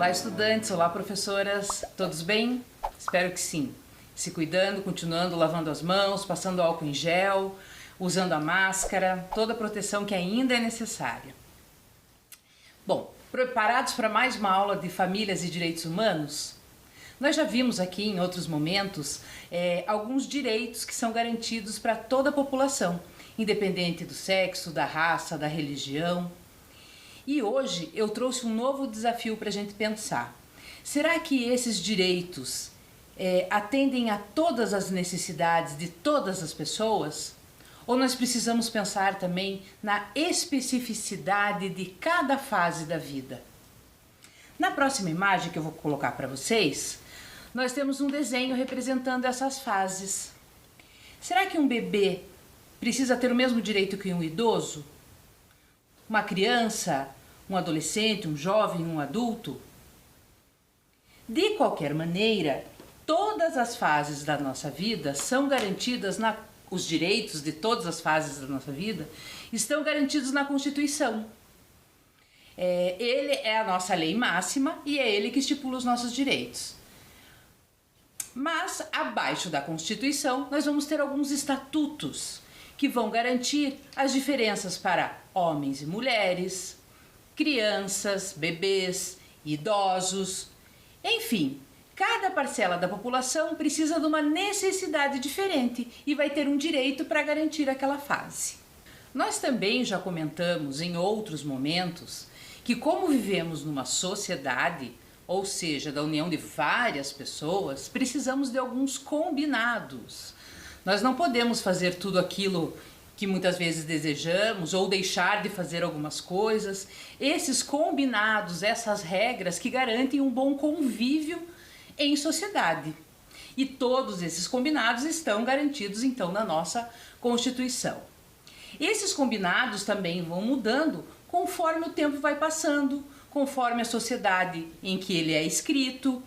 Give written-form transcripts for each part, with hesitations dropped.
Olá, estudantes, olá, professoras, todos bem? Espero que sim. Se cuidando, continuando lavando as mãos, passando álcool em gel, usando a máscara, toda a proteção que ainda é necessária. Bom, preparados para mais uma aula de famílias e direitos humanos? Nós já vimos aqui em outros momentos alguns direitos que são garantidos para toda a população, independente do sexo, da raça, da religião. E hoje eu trouxe um novo desafio para a gente pensar. Será que esses direitos atendem a todas as necessidades de todas as pessoas? Ou nós precisamos pensar também na especificidade de cada fase da vida? Na próxima imagem que eu vou colocar para vocês, nós temos um desenho representando essas fases. Será que um bebê precisa ter o mesmo direito que um idoso? Uma criança, um adolescente, um jovem, um adulto? De qualquer maneira, todas as fases da nossa vida são garantidas, os direitos de todas as fases da nossa vida estão garantidos na Constituição. Ele é a nossa lei máxima e é ele que estipula os nossos direitos. Mas, abaixo da Constituição, nós vamos ter alguns estatutos que vão garantir as diferenças para homens e mulheres, crianças, bebês, idosos, enfim, cada parcela da população precisa de uma necessidade diferente e vai ter um direito para garantir aquela fase. Nós também já comentamos em outros momentos que, como vivemos numa sociedade, ou seja, da união de várias pessoas, precisamos de alguns combinados. Nós não podemos fazer tudo aquilo que muitas vezes desejamos ou deixar de fazer algumas coisas. Esses combinados, essas regras que garantem um bom convívio em sociedade. E todos esses combinados estão garantidos então na nossa Constituição. Esses combinados também vão mudando conforme o tempo vai passando, conforme a sociedade em que ele é escrito.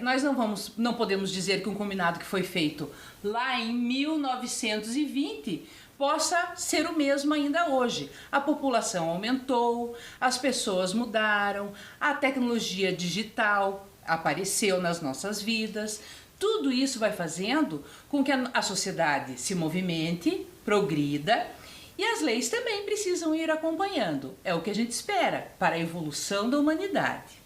Nós não podemos dizer que um combinado que foi feito lá em 1920 possa ser o mesmo ainda hoje. A população aumentou, as pessoas mudaram, a tecnologia digital apareceu nas nossas vidas. Tudo isso vai fazendo com que a sociedade se movimente, progrida, e as leis também precisam ir acompanhando. É o que a gente espera para a evolução da humanidade.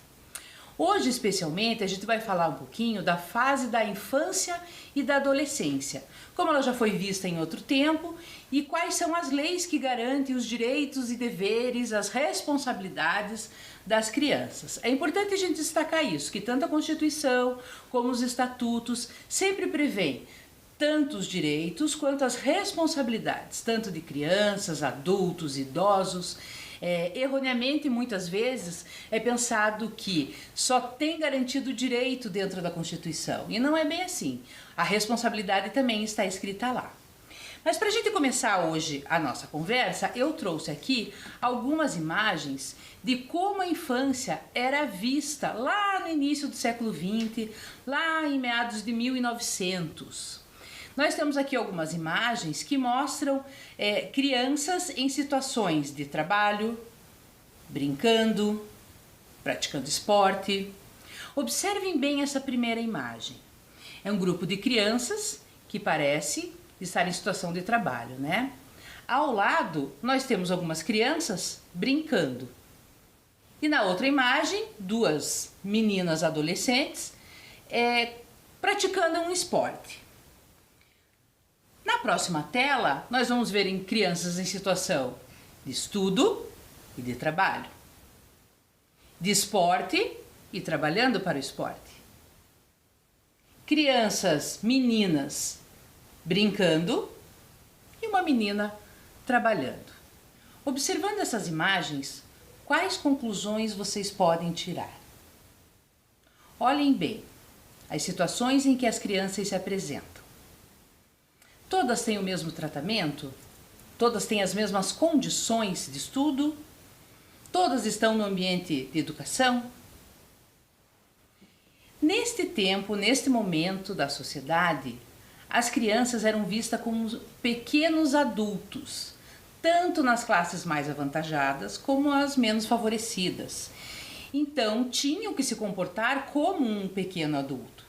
Hoje, especialmente, a gente vai falar um pouquinho da fase da infância e da adolescência, como ela já foi vista em outro tempo e quais são as leis que garantem os direitos e deveres, as responsabilidades das crianças. É importante a gente destacar isso, que tanto a Constituição como os estatutos sempre prevêem tanto os direitos quanto as responsabilidades, tanto de crianças, adultos, idosos. Erroneamente, muitas vezes, é pensado que só tem garantido o direito dentro da Constituição. E não é bem assim. A responsabilidade também está escrita lá. Mas para a gente começar hoje a nossa conversa, eu trouxe aqui algumas imagens de como a infância era vista lá no início do século XX, lá em meados de 1900. Nós temos aqui algumas imagens que mostram crianças em situações de trabalho, brincando, praticando esporte. Observem bem essa primeira imagem. É um grupo de crianças que parece estar em situação de trabalho, né? Ao lado, nós temos algumas crianças brincando. E na outra imagem, duas meninas adolescentes praticando um esporte. Na próxima tela, nós vamos ver em crianças em situação de estudo e de trabalho, de esporte e trabalhando para o esporte. Crianças, meninas, brincando e uma menina trabalhando. Observando essas imagens, quais conclusões vocês podem tirar? Olhem bem as situações em que as crianças se apresentam. Todas têm o mesmo tratamento? Todas têm as mesmas condições de estudo? Todas estão no ambiente de educação? Neste tempo, neste momento da sociedade, as crianças eram vistas como pequenos adultos, tanto nas classes mais avantajadas como as menos favorecidas. Então, tinham que se comportar como um pequeno adulto,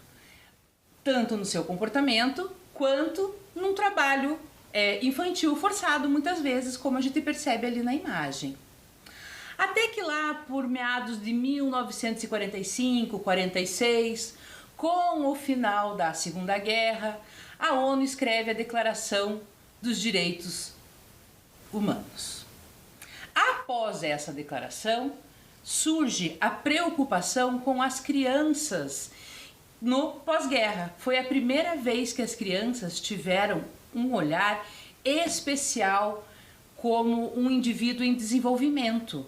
tanto no seu comportamento quanto num trabalho infantil forçado, muitas vezes, como a gente percebe ali na imagem. Até que lá por meados de 1945, 46, com o final da Segunda Guerra, a ONU escreve a Declaração dos Direitos Humanos. Após essa declaração, surge a preocupação com as crianças no pós-guerra. Foi a primeira vez que as crianças tiveram um olhar especial como um indivíduo em desenvolvimento,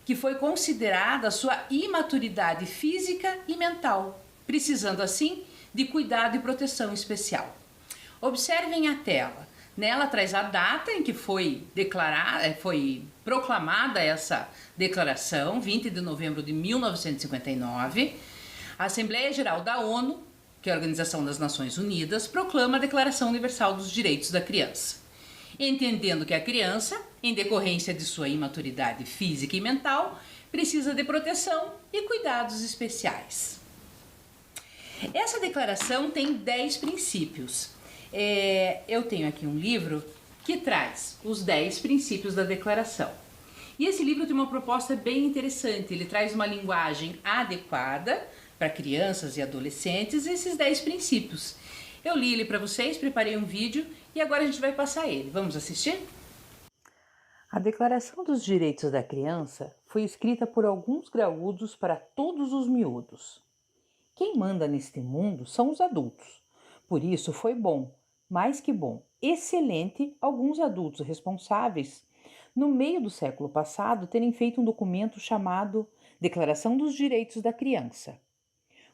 que foi considerada a sua imaturidade física e mental, precisando assim de cuidado e proteção especial. Observem a tela. Nela traz a data em que foi proclamada essa declaração, 20 de novembro de 1959. A Assembleia Geral da ONU, que é a Organização das Nações Unidas, proclama a Declaração Universal dos Direitos da Criança, entendendo que a criança, em decorrência de sua imaturidade física e mental, precisa de proteção e cuidados especiais. Essa declaração tem 10 princípios. Eu tenho aqui um livro que traz os 10 princípios da declaração. E esse livro tem uma proposta bem interessante. Ele traz uma linguagem adequada para crianças e adolescentes esses 10 princípios. Eu li ele para vocês, preparei um vídeo e agora a gente vai passar ele. Vamos assistir? A Declaração dos Direitos da Criança foi escrita por alguns graúdos para todos os miúdos. Quem manda neste mundo são os adultos. Por isso foi bom, mais que bom, excelente alguns adultos responsáveis, no meio do século passado, terem feito um documento chamado Declaração dos Direitos da Criança,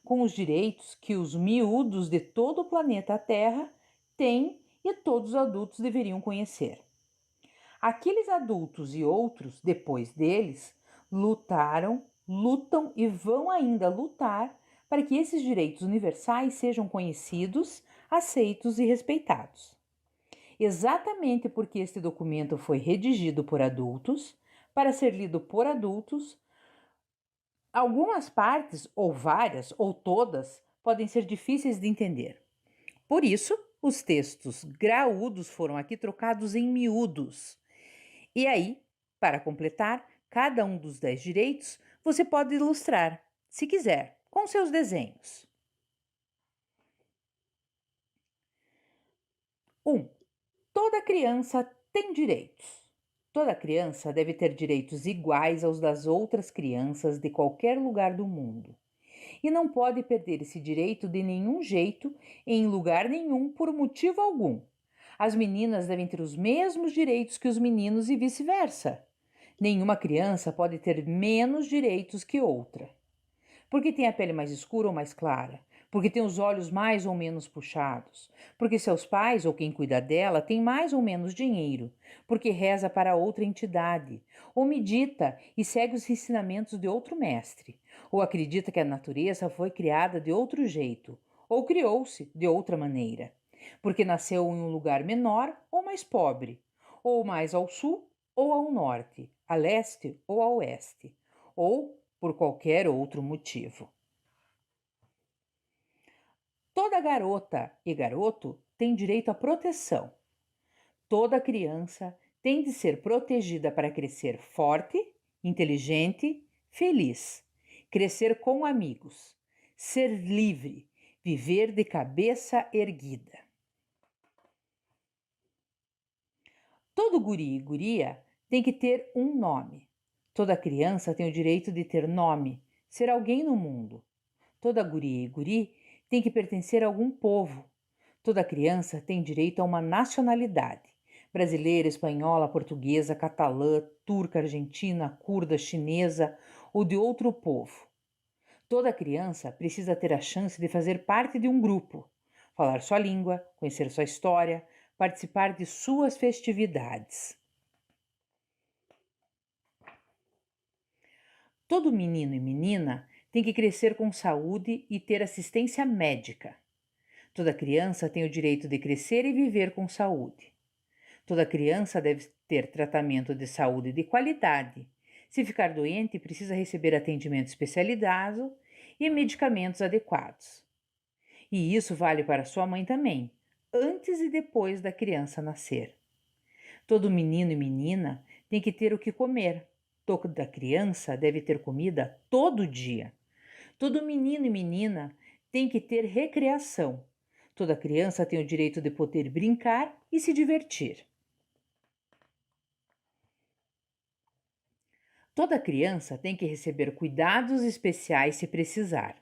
com os direitos que os miúdos de todo o planeta Terra têm e todos os adultos deveriam conhecer. Aqueles adultos e outros, depois deles, lutaram, lutam e vão ainda lutar para que esses direitos universais sejam conhecidos, aceitos e respeitados. Exatamente porque este documento foi redigido por adultos, para ser lido por adultos, algumas partes, ou várias, ou todas, podem ser difíceis de entender. Por isso, os textos graúdos foram aqui trocados em miúdos. E aí, para completar, cada um dos 10 direitos você pode ilustrar, se quiser, com seus desenhos. 1. Toda criança tem direitos. Toda criança deve ter direitos iguais aos das outras crianças de qualquer lugar do mundo. E não pode perder esse direito de nenhum jeito, em lugar nenhum, por motivo algum. As meninas devem ter os mesmos direitos que os meninos e vice-versa. Nenhuma criança pode ter menos direitos que outra. Porque tem a pele mais escura ou mais clara, porque tem os olhos mais ou menos puxados, porque seus pais ou quem cuida dela tem mais ou menos dinheiro, porque reza para outra entidade, ou medita e segue os ensinamentos de outro mestre, ou acredita que a natureza foi criada de outro jeito, ou criou-se de outra maneira, porque nasceu em um lugar menor ou mais pobre, ou mais ao sul ou ao norte, a leste ou a oeste, ou por qualquer outro motivo. Toda garota e garoto tem direito à proteção. Toda criança tem de ser protegida para crescer forte, inteligente, feliz, crescer com amigos, ser livre, viver de cabeça erguida. Todo guri e guria tem que ter um nome. Toda criança tem o direito de ter nome, ser alguém no mundo. Toda guria e guri tem que pertencer a algum povo. Toda criança tem direito a uma nacionalidade. Brasileira, espanhola, portuguesa, catalã, turca, argentina, curda, chinesa ou de outro povo. Toda criança precisa ter a chance de fazer parte de um grupo, falar sua língua, conhecer sua história, participar de suas festividades. Todo menino e menina tem que crescer com saúde e ter assistência médica. Toda criança tem o direito de crescer e viver com saúde. Toda criança deve ter tratamento de saúde de qualidade, Se ficar doente, precisa receber atendimento especializado e medicamentos adequados. E isso vale para sua mãe também, antes e depois da criança nascer. Todo menino e menina tem que ter o que comer. Toda criança deve ter comida todo dia. Todo menino e menina tem que ter recreação. Toda criança tem o direito de poder brincar e se divertir. Toda criança tem que receber cuidados especiais se precisar.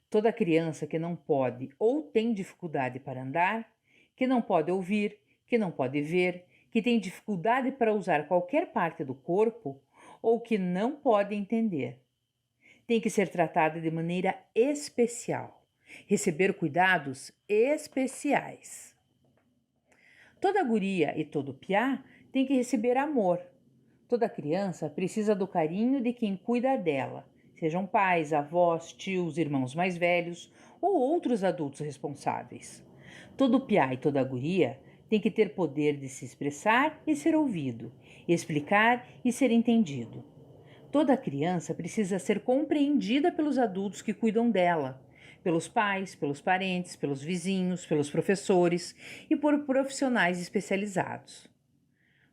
Toda criança que não pode ou tem dificuldade para andar, que não pode ouvir, que não pode ver, que tem dificuldade para usar qualquer parte do corpo ou que não pode entender, tem que ser tratada de maneira especial, receber cuidados especiais. Toda guria e todo piá tem que receber amor. Toda criança precisa do carinho de quem cuida dela, sejam pais, avós, tios, irmãos mais velhos ou outros adultos responsáveis. Todo piá e toda guria tem que ter poder de se expressar e ser ouvido, explicar e ser entendido. Toda criança precisa ser compreendida pelos adultos que cuidam dela, pelos pais, pelos parentes, pelos vizinhos, pelos professores e por profissionais especializados.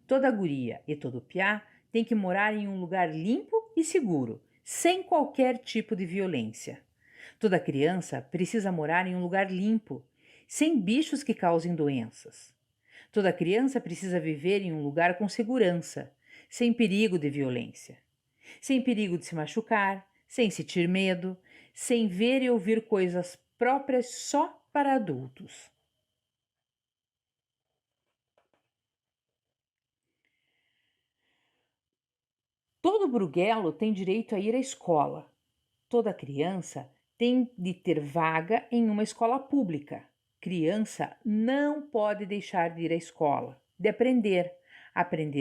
Toda guria e todo piá tem que morar em um lugar limpo e seguro, sem qualquer tipo de violência. Toda criança precisa morar em um lugar limpo, sem bichos que causem doenças. Toda criança precisa viver em um lugar com segurança, sem perigo de violência, sem perigo de se machucar, sem sentir medo, sem ver e ouvir coisas próprias só para adultos. Todo bruguelo tem direito a ir à escola. Toda criança tem de ter vaga em uma escola pública. Criança não pode deixar de ir à escola, de aprender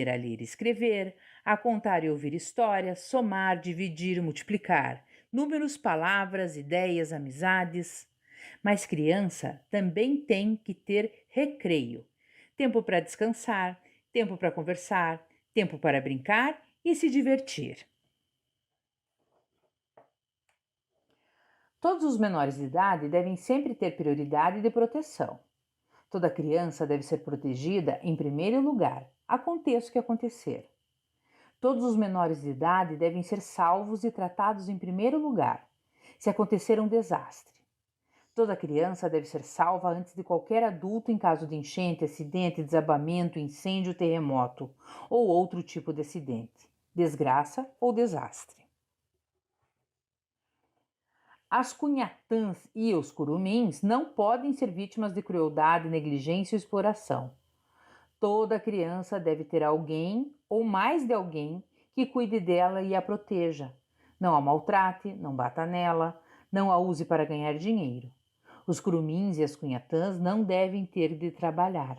a ler e escrever, a contar e ouvir histórias, somar, dividir, multiplicar, números, palavras, ideias, amizades. Mas criança também tem que ter recreio, tempo para descansar, tempo para conversar, tempo para brincar e se divertir. Todos os menores de idade devem sempre ter prioridade de proteção. Toda criança deve ser protegida em primeiro lugar, aconteça o que acontecer. Todos os menores de idade devem ser salvos e tratados em primeiro lugar, se acontecer um desastre. Toda criança deve ser salva antes de qualquer adulto em caso de enchente, acidente, desabamento, incêndio, terremoto ou outro tipo de acidente, desgraça ou desastre. As cunhatãs e os curumins não podem ser vítimas de crueldade, negligência ou exploração. Toda criança deve ter alguém ou mais de alguém que cuide dela e a proteja. Não a maltrate, não bata nela, não a use para ganhar dinheiro. Os curumins e as cunhatãs não devem ter de trabalhar.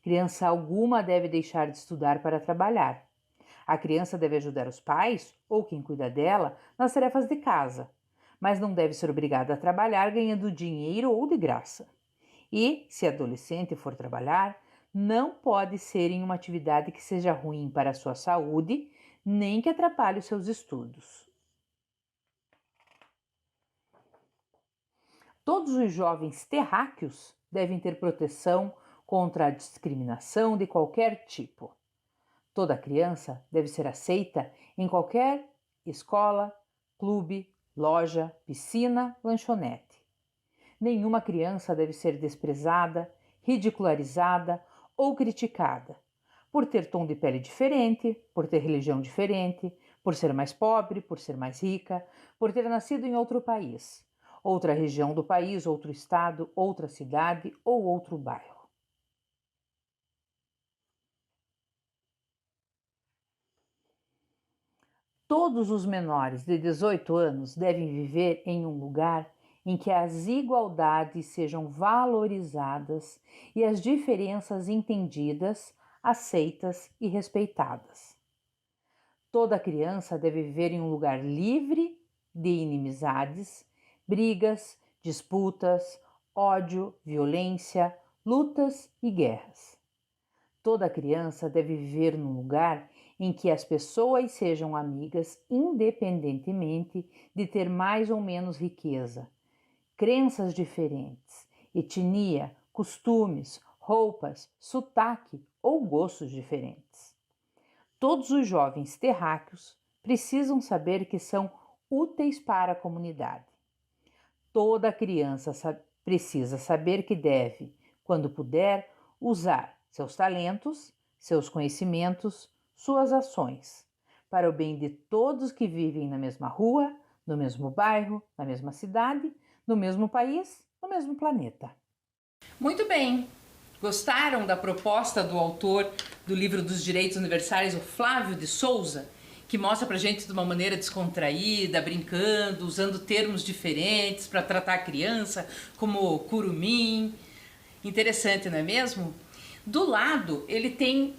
Criança alguma deve deixar de estudar para trabalhar. A criança deve ajudar os pais, ou quem cuida dela, nas tarefas de casa, mas não deve ser obrigada a trabalhar ganhando dinheiro ou de graça. E, se adolescente for trabalhar, não pode ser em uma atividade que seja ruim para a sua saúde, nem que atrapalhe os seus estudos. Todos os jovens terráqueos devem ter proteção contra a discriminação de qualquer tipo. Toda criança deve ser aceita em qualquer escola, clube, loja, piscina, lanchonete. Nenhuma criança deve ser desprezada, ridicularizada ou criticada por ter tom de pele diferente, por ter religião diferente, por ser mais pobre, por ser mais rica, por ter nascido em outro país, outra região do país, outro estado, outra cidade ou outro bairro. Todos os menores de 18 anos devem viver em um lugar em que as igualdades sejam valorizadas e as diferenças entendidas, aceitas e respeitadas. Toda criança deve viver em um lugar livre de inimizades, brigas, disputas, ódio, violência, lutas e guerras. Toda criança deve viver num lugar em que as pessoas sejam amigas independentemente de ter mais ou menos riqueza, crenças diferentes, etnia, costumes, roupas, sotaque ou gostos diferentes. Todos os jovens terráqueos precisam saber que são úteis para a comunidade. Toda criança precisa saber que deve, quando puder, usar seus talentos, seus conhecimentos, suas ações, para o bem de todos que vivem na mesma rua, no mesmo bairro, na mesma cidade, no mesmo país, no mesmo planeta. Muito bem! Gostaram da proposta do autor do livro dos Direitos Universais, o Flávio de Souza, que mostra pra gente de uma maneira descontraída, brincando, usando termos diferentes para tratar a criança, como curumim. Interessante, não é mesmo? Do lado, ele tem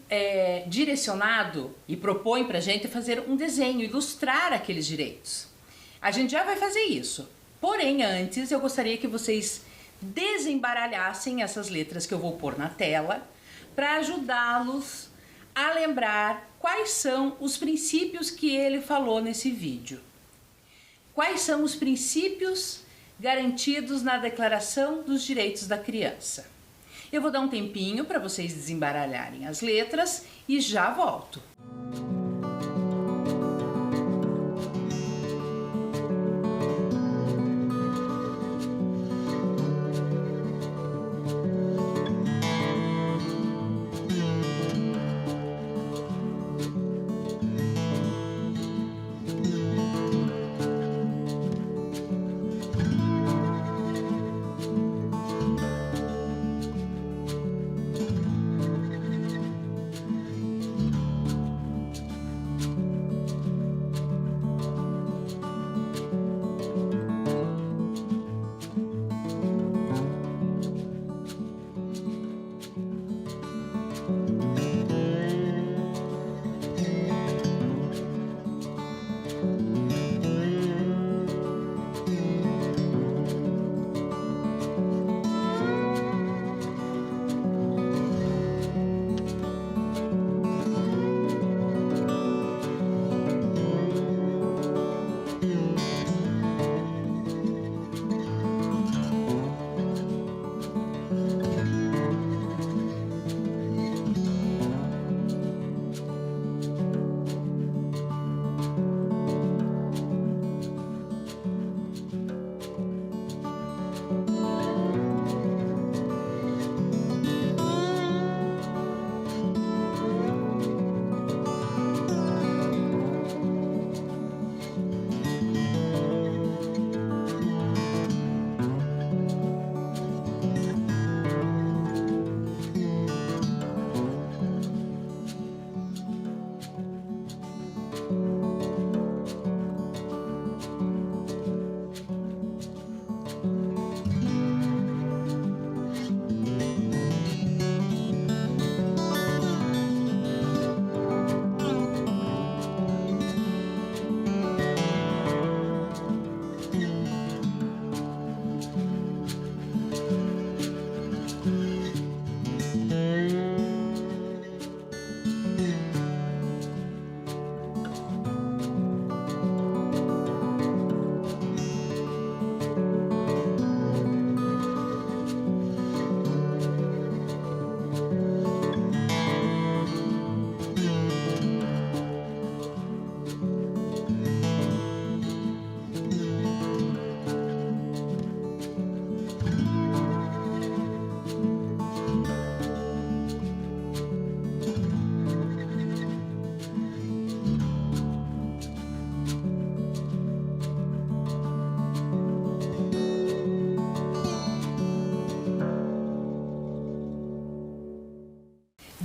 direcionado e propõe pra gente fazer um desenho, ilustrar aqueles direitos. A gente já vai fazer isso. Porém, antes eu gostaria que vocês desembaralhassem essas letras que eu vou pôr na tela para ajudá-los a lembrar quais são os princípios que ele falou nesse vídeo. Quais são os princípios garantidos na Declaração dos Direitos da Criança? Eu vou dar um tempinho para vocês desembaralharem as letras e já volto.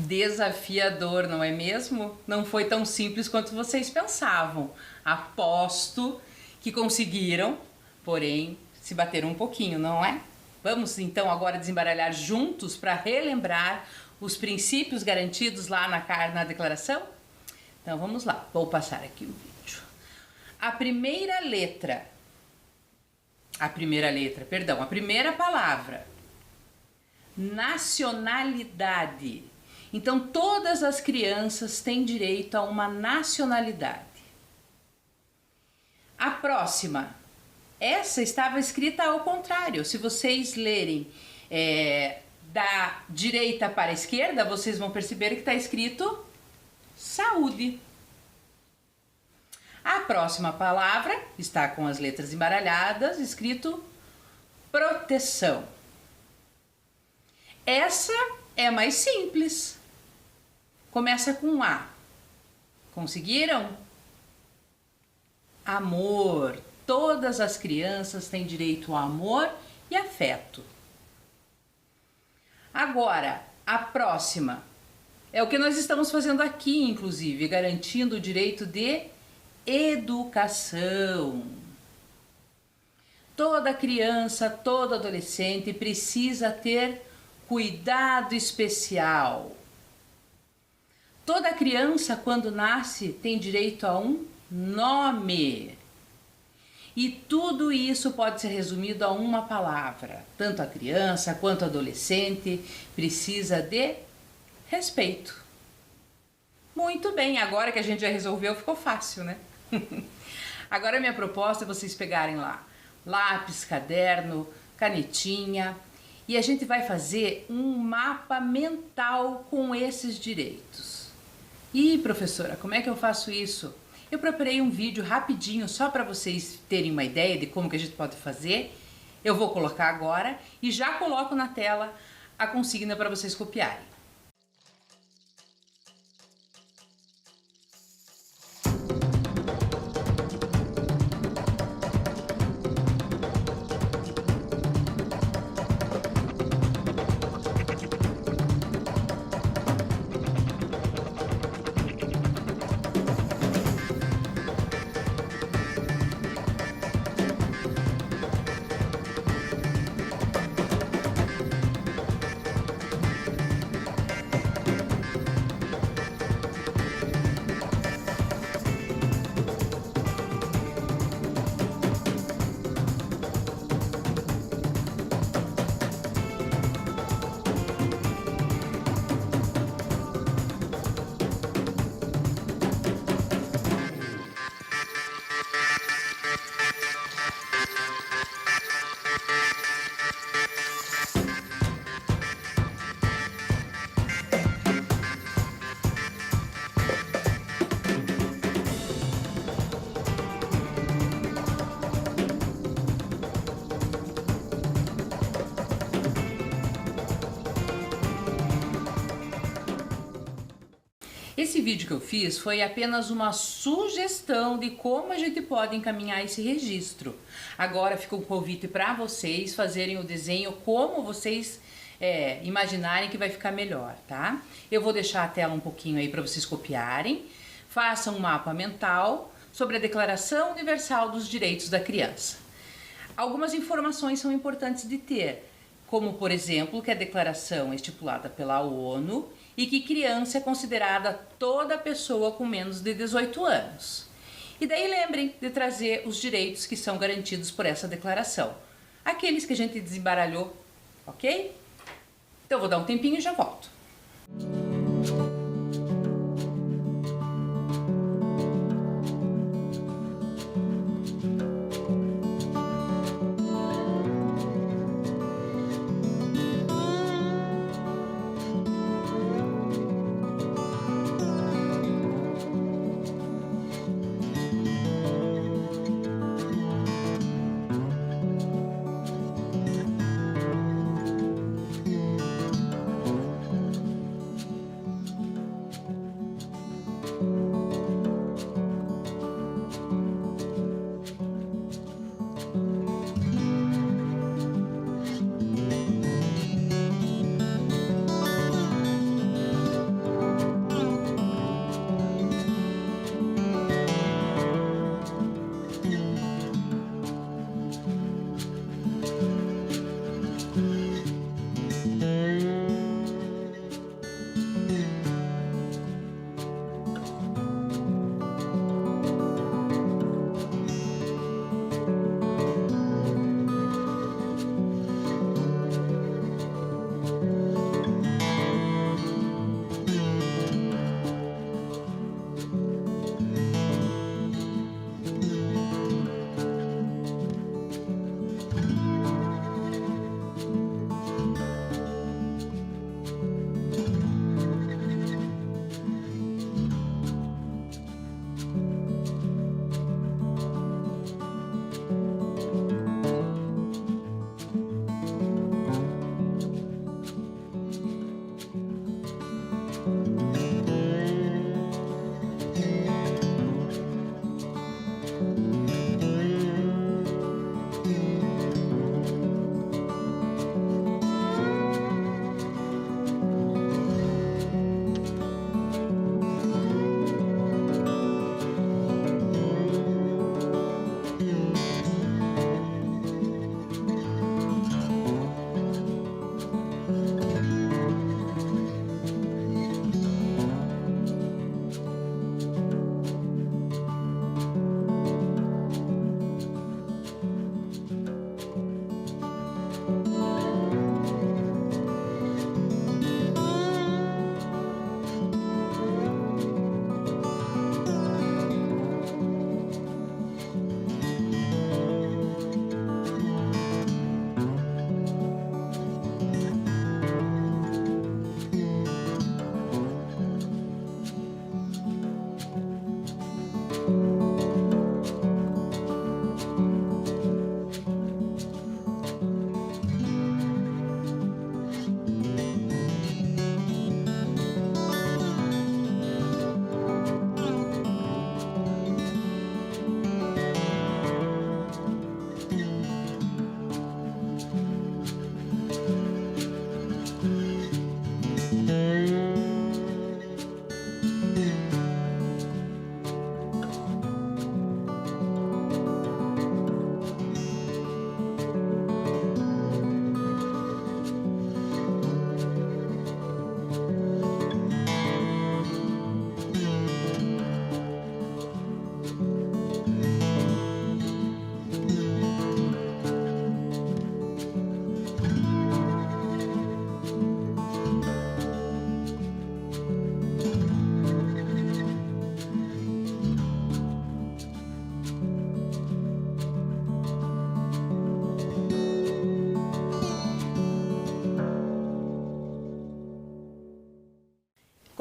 Desafiador, não é mesmo? Não foi tão simples quanto vocês pensavam. Aposto que conseguiram, porém se bateram um pouquinho, não é? Vamos então agora desembaralhar juntos para relembrar os princípios garantidos lá na declaração? Então vamos lá, vou passar aqui o vídeo. A primeira palavra, nacionalidade. Então, todas as crianças têm direito a uma nacionalidade. A próxima, essa estava escrita ao contrário. Se vocês lerem da direita para a esquerda, vocês vão perceber que está escrito saúde. A próxima palavra está com as letras embaralhadas, escrito proteção. Essa é mais simples. Começa com A. Conseguiram? Amor. Todas as crianças têm direito a amor e afeto. Agora, a próxima é o que nós estamos fazendo aqui, inclusive, garantindo o direito de educação. Toda criança, todo adolescente precisa ter cuidado especial. Toda criança, quando nasce, tem direito a um nome. E tudo isso pode ser resumido a uma palavra. Tanto a criança quanto o adolescente precisa de respeito. Muito bem, agora que a gente já resolveu, ficou fácil, né? Agora a minha proposta é vocês pegarem lá lápis, caderno, canetinha e a gente vai fazer um mapa mental com esses direitos. E professora, como é que eu faço isso? Eu preparei um vídeo rapidinho só para vocês terem uma ideia de como que a gente pode fazer. Eu vou colocar agora e já coloco na tela a consigna para vocês copiarem. Esse vídeo que eu fiz foi apenas uma sugestão de como a gente pode encaminhar esse registro. Agora fica um convite para vocês fazerem o desenho como vocês imaginarem que vai ficar melhor, tá? Eu vou deixar a tela um pouquinho aí para vocês copiarem. Façam um mapa mental sobre a Declaração Universal dos Direitos da Criança. Algumas informações são importantes de ter, como por exemplo que a declaração é estipulada pela ONU e que criança é considerada toda pessoa com menos de 18 anos. E daí lembrem de trazer os direitos que são garantidos por essa declaração, aqueles que a gente desembaralhou, ok? Então eu vou dar um tempinho e já volto.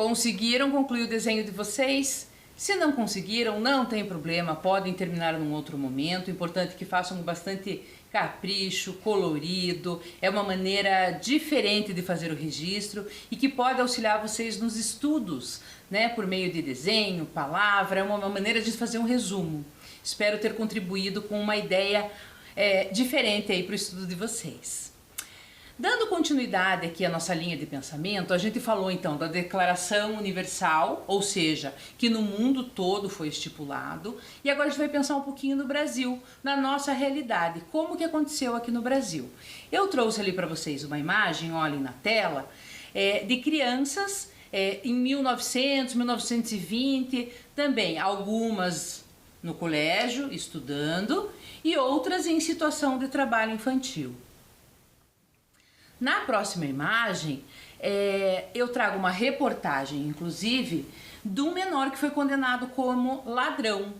Conseguiram concluir o desenho de vocês? Se não conseguiram, não tem problema, podem terminar num outro momento. O importante é que façam com bastante capricho, colorido. É uma maneira diferente de fazer o registro e que pode auxiliar vocês nos estudos, né? Por meio de desenho, palavra, é uma maneira de fazer um resumo. Espero ter contribuído com uma ideia diferente aí para o estudo de vocês. Dando continuidade aqui à nossa linha de pensamento, a gente falou então da Declaração Universal, ou seja, que no mundo todo foi estipulado, e agora a gente vai pensar um pouquinho no Brasil, na nossa realidade, como que aconteceu aqui no Brasil. Eu trouxe ali para vocês uma imagem, olhem na tela, de crianças em 1900, 1920, também algumas no colégio, estudando, e outras em situação de trabalho infantil. Na próxima imagem, eu trago uma reportagem, inclusive, de um menor que foi condenado como ladrão.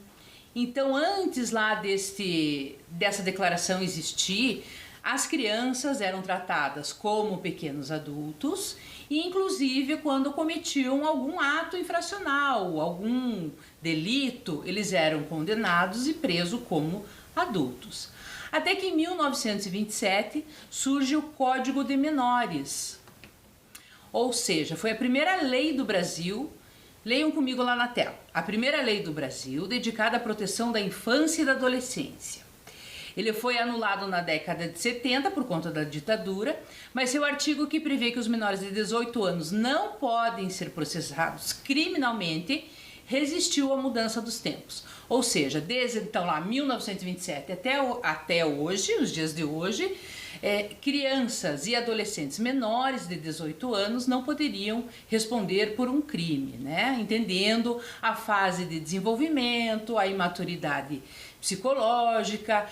Então, antes lá dessa declaração existir, as crianças eram tratadas como pequenos adultos, e inclusive quando cometiam algum ato infracional, algum delito, eles eram condenados e presos como adultos. Até que em 1927 surge o Código de Menores, ou seja, foi a primeira lei do Brasil, leiam comigo lá na tela, a primeira lei do Brasil dedicada à proteção da infância e da adolescência. Ele foi anulado na década de 70 por conta da ditadura, mas seu artigo que prevê que os menores de 18 anos não podem ser processados criminalmente resistiu à mudança dos tempos. Ou seja, desde então lá 1927 até hoje, os dias de hoje, crianças e adolescentes menores de 18 anos não poderiam responder por um crime, né? Entendendo a fase de desenvolvimento, a imaturidade psicológica,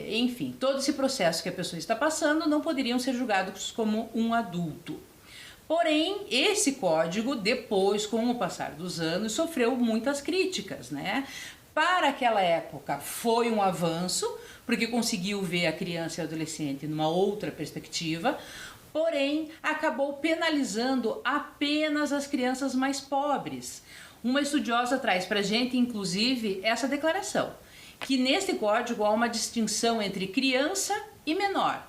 enfim, todo esse processo que a pessoa está passando, não poderiam ser julgados como um adulto. Porém, esse código, depois, com o passar dos anos, sofreu muitas críticas, né? Para aquela época foi um avanço, porque conseguiu ver a criança e o adolescente numa outra perspectiva, porém acabou penalizando apenas as crianças mais pobres. Uma estudiosa traz para a gente, inclusive, essa declaração, que neste código há uma distinção entre criança e menor,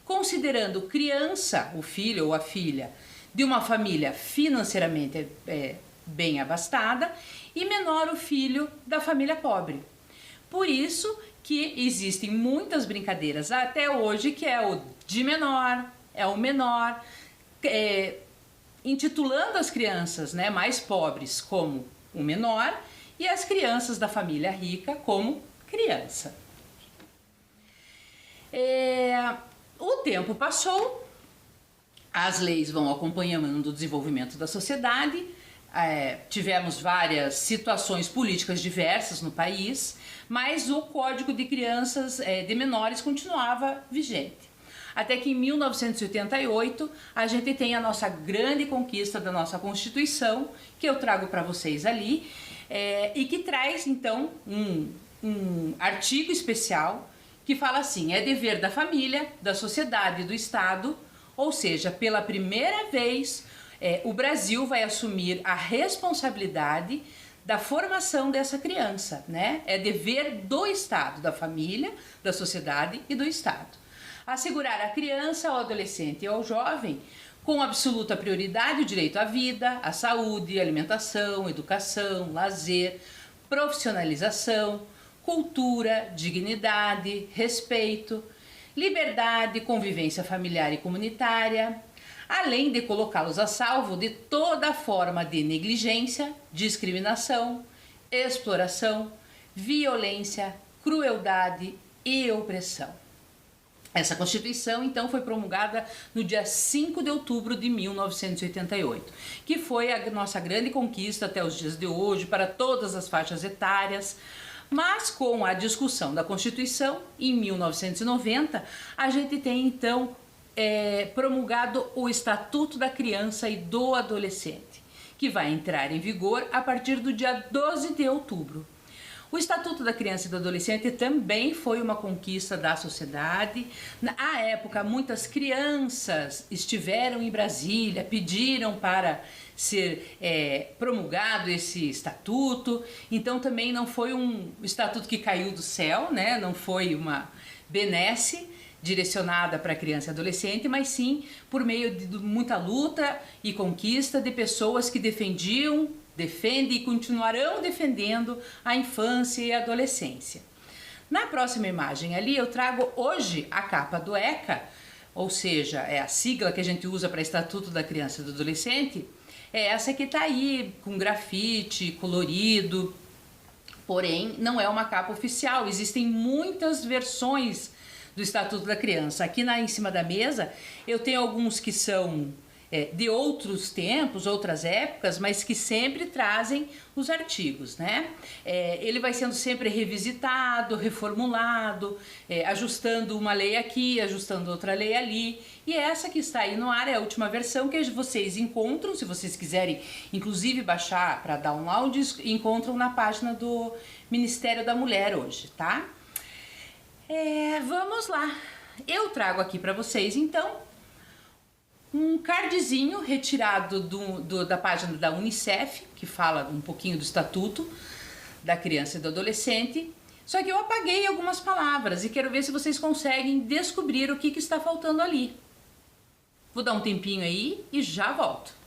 considerando criança, o filho ou a filha, de uma família financeiramente bem abastada, e menor o filho da família pobre. Por isso que existem muitas brincadeiras até hoje, que é o de menor, é o menor, intitulando as crianças, né, mais pobres como o menor e as crianças da família rica como criança. O tempo passou, as leis vão acompanhando o desenvolvimento da sociedade, tivemos várias situações políticas diversas no país, mas o Código de Crianças de Menores continuava vigente. Até que em 1988 a gente tem a nossa grande conquista da nossa Constituição, que eu trago para vocês ali, e que traz então um artigo especial que fala assim: é dever da família, da sociedade e do Estado, ou seja, pela primeira vez o Brasil vai assumir a responsabilidade da formação dessa criança, né? É dever do Estado, da família, da sociedade e do Estado. Assegurar à criança, ao adolescente e ao jovem, com absoluta prioridade, o direito à vida, à saúde, alimentação, educação, lazer, profissionalização, cultura, dignidade, respeito, liberdade, convivência familiar e comunitária, além de colocá-los a salvo de toda forma de negligência, discriminação, exploração, violência, crueldade e opressão. Essa Constituição, então, foi promulgada no dia 5 de outubro de 1988, que foi a nossa grande conquista até os dias de hoje para todas as faixas etárias. Mas com a discussão da Constituição, em 1990, a gente tem, então, promulgado o Estatuto da Criança e do Adolescente, que vai entrar em vigor a partir do dia 12 de outubro. O Estatuto da Criança e do Adolescente também foi uma conquista da sociedade. Na época, muitas crianças estiveram em Brasília, pediram para ser promulgado esse estatuto. Então também não foi um estatuto que caiu do céu, né? Não foi uma benesse direcionada para criança e adolescente, mas sim por meio de muita luta e conquista de pessoas que defendem e continuarão defendendo a infância e a adolescência. Na próxima imagem ali eu trago hoje a capa do ECA, ou seja, é a sigla que a gente usa para Estatuto da Criança e do Adolescente, é essa que está aí com grafite, colorido, porém não é uma capa oficial, existem muitas versões do Estatuto da Criança. Aqui em cima da mesa eu tenho alguns que são de outros tempos, outras épocas, mas que sempre trazem os artigos, né? Ele vai sendo sempre revisitado, reformulado, ajustando uma lei aqui, ajustando outra lei ali. E essa que está aí no ar é a última versão que vocês encontram, se vocês quiserem, inclusive baixar para download, encontram na página do Ministério da Mulher hoje, tá? Vamos lá. Eu trago aqui para vocês, então, um cardzinho retirado da página da Unicef, que fala um pouquinho do Estatuto da Criança e do Adolescente, só que eu apaguei algumas palavras e quero ver se vocês conseguem descobrir o que está faltando ali. Vou dar um tempinho aí e já volto.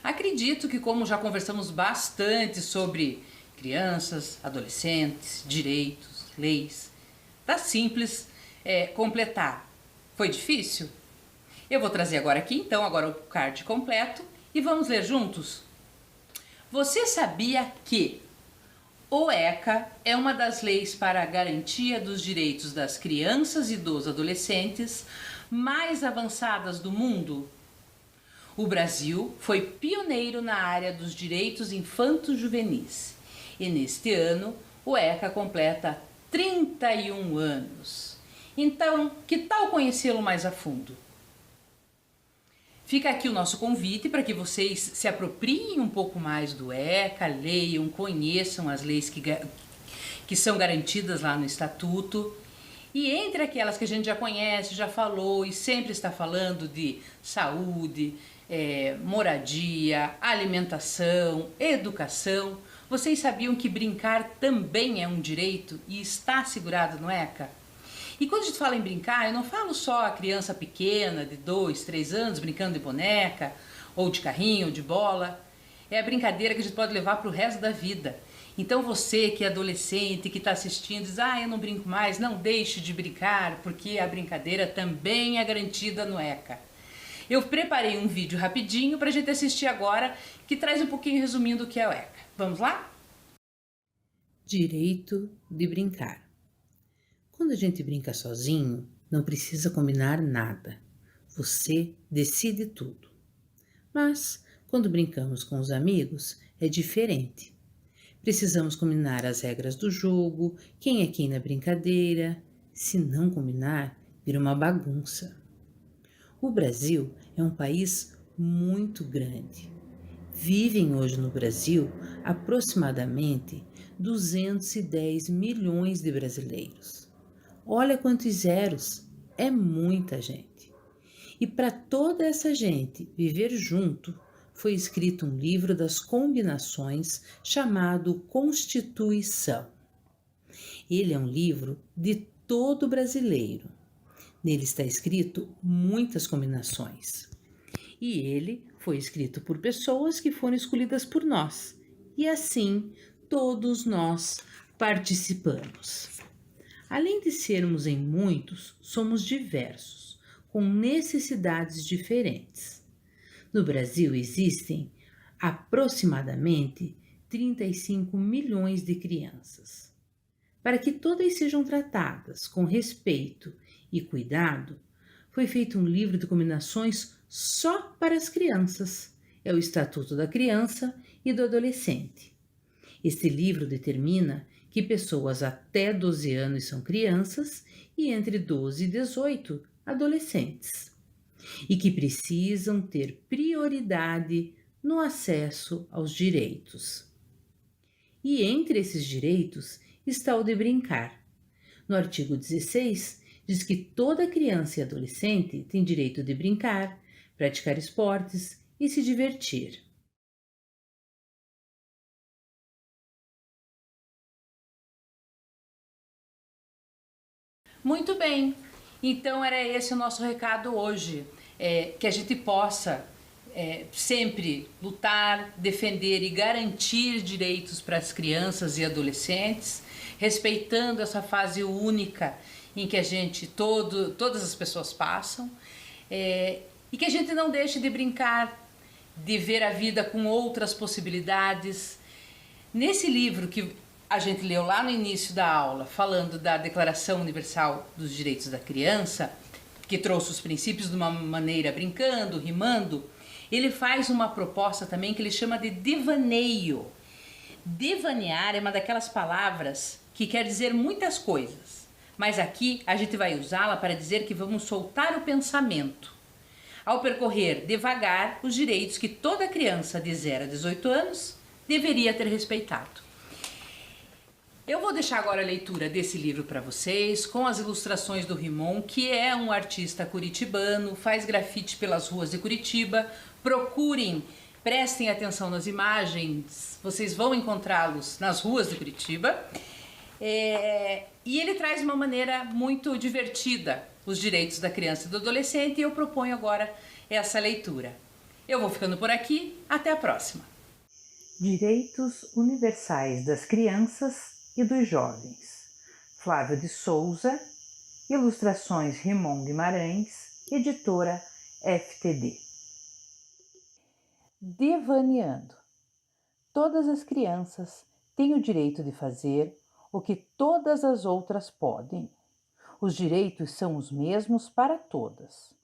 Acredito que, como já conversamos bastante sobre crianças, adolescentes, direitos, leis, tá simples completar. Foi difícil? Eu vou trazer agora aqui, então, agora o card completo e vamos ler juntos? Você sabia que o ECA é uma das leis para a garantia dos direitos das crianças e dos adolescentes mais avançadas do mundo? O Brasil foi pioneiro na área dos direitos infanto-juvenis e neste ano o ECA completa 31 anos. Então, que tal conhecê-lo mais a fundo? Fica aqui o nosso convite para que vocês se apropriem um pouco mais do ECA, leiam, conheçam as leis que são garantidas lá no Estatuto. E entre aquelas que a gente já conhece, já falou e sempre está falando de saúde, moradia, alimentação, educação, vocês sabiam que brincar também é um direito e está assegurado no ECA? E quando a gente fala em brincar, eu não falo só a criança pequena de 2, 3 anos brincando de boneca, ou de carrinho, ou de bola. É a brincadeira que a gente pode levar para o resto da vida. Então você que é adolescente, que está assistindo, diz, eu não brinco mais, não deixe de brincar, porque a brincadeira também é garantida no ECA. Eu preparei um vídeo rapidinho para a gente assistir agora, que traz um pouquinho resumindo o que é o ECA. Vamos lá? Direito de brincar. Quando a gente brinca sozinho, não precisa combinar nada. Você decide tudo. Mas, quando brincamos com os amigos, é diferente. Precisamos combinar as regras do jogo, quem é quem na brincadeira. Se não combinar, vira uma bagunça. O Brasil é um país muito grande. Vivem hoje no Brasil aproximadamente 210 milhões de brasileiros. Olha quantos zeros, é muita gente. E para toda essa gente viver junto, foi escrito um livro das combinações chamado Constituição. Ele é um livro de todo brasileiro. Nele está escrito muitas combinações. E ele foi escrito por pessoas que foram escolhidas por nós. E assim, todos nós participamos. Além de sermos em muitos, somos diversos, com necessidades diferentes. No Brasil existem aproximadamente 35 milhões de crianças. Para que todas sejam tratadas com respeito e cuidado, foi feito um livro de combinações só para as crianças. É o Estatuto da Criança e do Adolescente. Este livro determina que pessoas até 12 anos são crianças e entre 12 e 18 adolescentes, e que precisam ter prioridade no acesso aos direitos. E entre esses direitos está o de brincar. No artigo 16, diz que toda criança e adolescente tem direito de brincar, praticar esportes e se divertir. Muito bem, então era esse o nosso recado hoje, que a gente possa sempre lutar, defender e garantir direitos para as crianças e adolescentes, respeitando essa fase única em que todas as pessoas passam, e que a gente não deixe de brincar, de ver a vida com outras possibilidades. Nesse livro que a gente leu lá no início da aula, falando da Declaração Universal dos Direitos da Criança, que trouxe os princípios de uma maneira brincando, rimando, ele faz uma proposta também que ele chama de devaneio. Devanear é uma daquelas palavras que quer dizer muitas coisas, mas aqui a gente vai usá-la para dizer que vamos soltar o pensamento, ao percorrer devagar os direitos que toda criança de 0 a 18 anos deveria ter respeitado. Eu vou deixar agora a leitura desse livro para vocês, com as ilustrações do Rimon, que é um artista curitibano, faz grafite pelas ruas de Curitiba. Procurem, prestem atenção nas imagens, vocês vão encontrá-los nas ruas de Curitiba. E ele traz de uma maneira muito divertida os direitos da criança e do adolescente, e eu proponho agora essa leitura. Eu vou ficando por aqui, até a próxima. Direitos Universais das Crianças e dos Jovens. Flávio de Souza, ilustrações Rimon Guimarães, editora FTD. Devaneando. Todas as crianças têm o direito de fazer o que todas as outras podem. Os direitos são os mesmos para todas.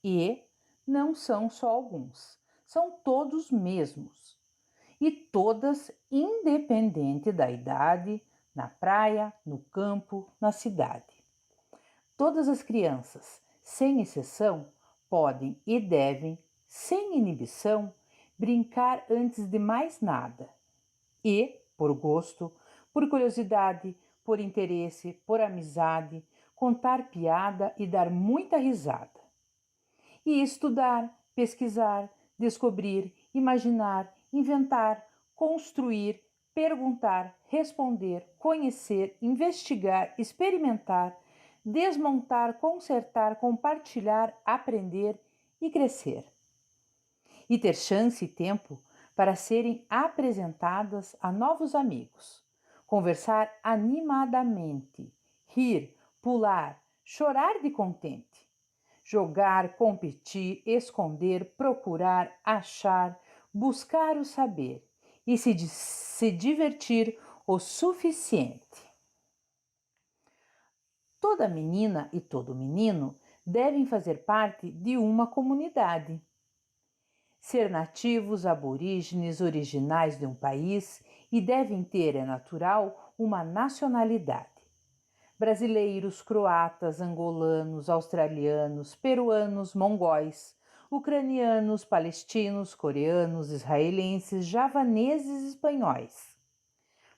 E não são só alguns, são todos mesmos. E todas, independente da idade, na praia, no campo, na cidade. Todas as crianças, sem exceção, podem e devem, sem inibição, brincar antes de mais nada. E, por gosto, por curiosidade, por interesse, por amizade, contar piada e dar muita risada. E estudar, pesquisar, descobrir, imaginar, inventar, construir, perguntar, responder, conhecer, investigar, experimentar, desmontar, consertar, compartilhar, aprender e crescer. E ter chance e tempo para serem apresentadas a novos amigos, conversar animadamente, rir, pular, chorar de contente, jogar, competir, esconder, procurar, achar, buscar o saber e se divertir o suficiente. Toda menina e todo menino devem fazer parte de uma comunidade. Ser nativos, aborígenes, originais de um país e devem ter, é natural, uma nacionalidade. Brasileiros, croatas, angolanos, australianos, peruanos, mongóis, ucranianos, palestinos, coreanos, israelenses, javaneses, espanhóis.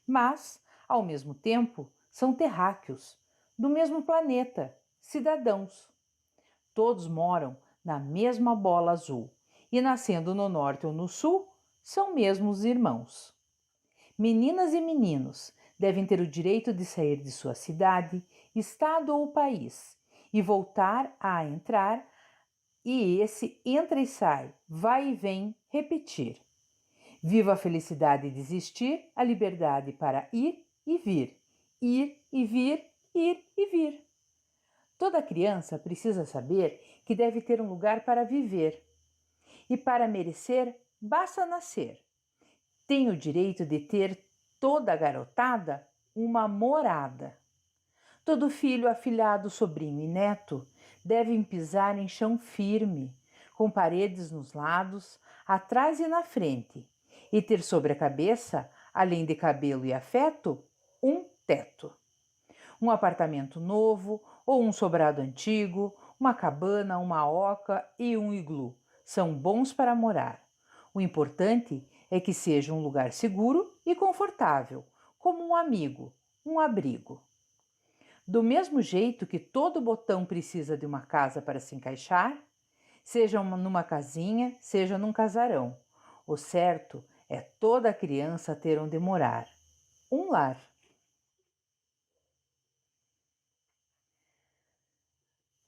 Mas, ao mesmo tempo, são terráqueos, do mesmo planeta, cidadãos. Todos moram na mesma bola azul e, nascendo no norte ou no sul, são mesmos irmãos. Meninas e meninos Devem ter o direito de sair de sua cidade, estado ou país e voltar a entrar, e esse entra e sai, vai e vem, repetir. Viva a felicidade de existir, a liberdade para ir e vir, ir e vir, ir e vir. Toda criança precisa saber que deve ter um lugar para viver. E para merecer, basta nascer. Tem o direito de ter toda garotada uma morada. Todo filho, afilhado, sobrinho e neto devem pisar em chão firme, com paredes nos lados, atrás e na frente, e ter sobre a cabeça, além de cabelo e afeto, um teto. Um apartamento novo ou um sobrado antigo, uma cabana, uma oca e um iglu são bons para morar. O importante é que seja um lugar seguro e confortável, como um amigo, um abrigo. Do mesmo jeito que todo botão precisa de uma casa para se encaixar, seja numa casinha, seja num casarão, o certo é toda criança ter onde morar, um lar.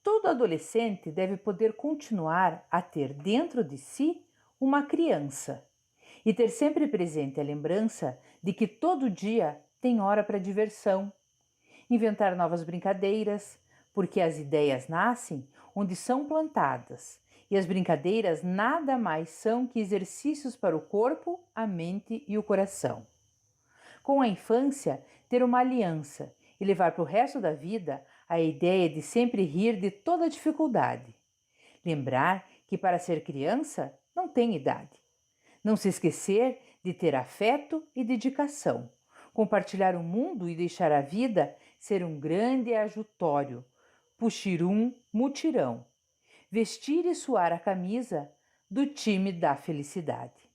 Todo adolescente deve poder continuar a ter dentro de si uma criança e ter sempre presente a lembrança de que todo dia tem hora para diversão, inventar novas brincadeiras, porque as ideias nascem onde são plantadas e as brincadeiras nada mais são que exercícios para o corpo, a mente e o coração. Com a infância, ter uma aliança e levar para o resto da vida a ideia de sempre rir de toda dificuldade. Lembrar que para ser criança não tem idade. Não se esquecer de ter afeto e dedicação. Compartilhar o mundo e deixar a vida ser um grande ajutório. Puxirum, mutirão. Vestir e suar a camisa do time da felicidade.